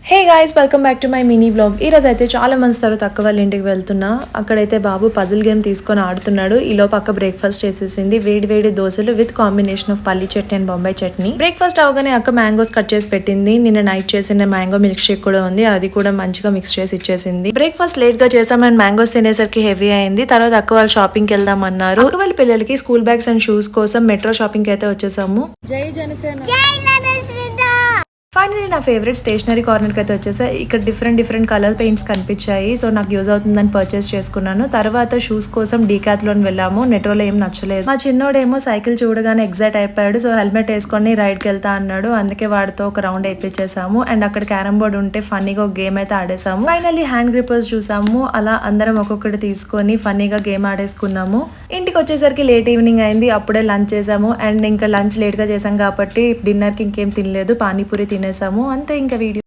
Hey guys, welcome back to my mini vlog. ఈ రోజు అయితే చాలా మంది తర్వాత అక్క వాళ్ళ ఇంటికి వెళ్తున్నా. అక్కడైతే బాబు పజిల్ గేమ్ తీసుకొని ఆడుతున్నాడు. ఈలో పక్క బ్రేక్ఫాస్ట్ చేసేసింది. వేడి వేడి దోశలు విత్ కాంబినేషన్ ఆఫ్ పల్లి చట్నీ అండ్ బొంబాయి చట్నీ. బ్రేక్ఫాస్ట్ అవగానే అక్క మ్యాంగోస్ కట్ చేసి పెట్టింది. నిన్న నైట్ చేసిన మ్యాంగో మిల్క్ షేక్ కూడా ఉంది, అది కూడా మంచిగా మిక్స్ చేసి ఇచ్చేసింది. బ్రేక్ఫాస్ట్ లేట్ గా చేసామని మ్యాంగోస్ తినేసరికి హెవీ అయింది. తర్వాత అక్క వాళ్ళు షాపింగ్ కి వెళ్దాం అన్నారు. అక్క వాళ్ళ పిల్లలకి స్కూల్ బ్యాగ్స్ అండ్ షూస్ కోసం మెట్రో షాపింగ్ కి అయితే వచ్చేసాము. జై జనసేన. ఫైనలీ నా ఫేవరెట్ స్టేషనరీ కార్నర్కి అయితే వచ్చేసా. ఇక్కడ డిఫరెంట్ కలర్ పెయింట్స్ కనిపించాయి. సో నాకు యూజ్ అవుతుందని పర్చేస్ చేసుకున్నాను. తర్వాత షూస్ కోసం డీకాత్లోని వెళ్ళాము. నెట్రోలో ఏం నచ్చలేదు. మా చిన్నోడేమో సైకిల్ చూడగానే ఎగ్జైట్ అయిపోయాడు. సో హెల్మెట్ వేసుకొని రైడ్కి వెళ్తా అన్నాడు. అందుకే వాడితో ఒక రౌండ్ వేయించేసాము. అండ్ అక్కడ క్యారమ్ బోర్డ్ ఉంటే ఫన్నీగా ఒక గేమ్ అయితే ఆడేసాము. ఫైనల్లీ హ్యాండ్ గ్రిప్పర్స్ చూసాము. అలా అందరం ఒక్కొక్కటి తీసుకొని ఫన్నీగా గేమ్ ఆడేసుకున్నాము. ఇంటికి వచ్చేసరికి లేట్ ఈవినింగ్ అయింది. అప్పుడే లంచ్ చేసాము. అండ్ ఇంకా లంచ్ లేట్ గా చేసాం కాబట్టి డిన్నర్ కి ఇంకేం తినలేదు. పానీపూరి తినేసాము. అంతే ఇంకా వీడియో.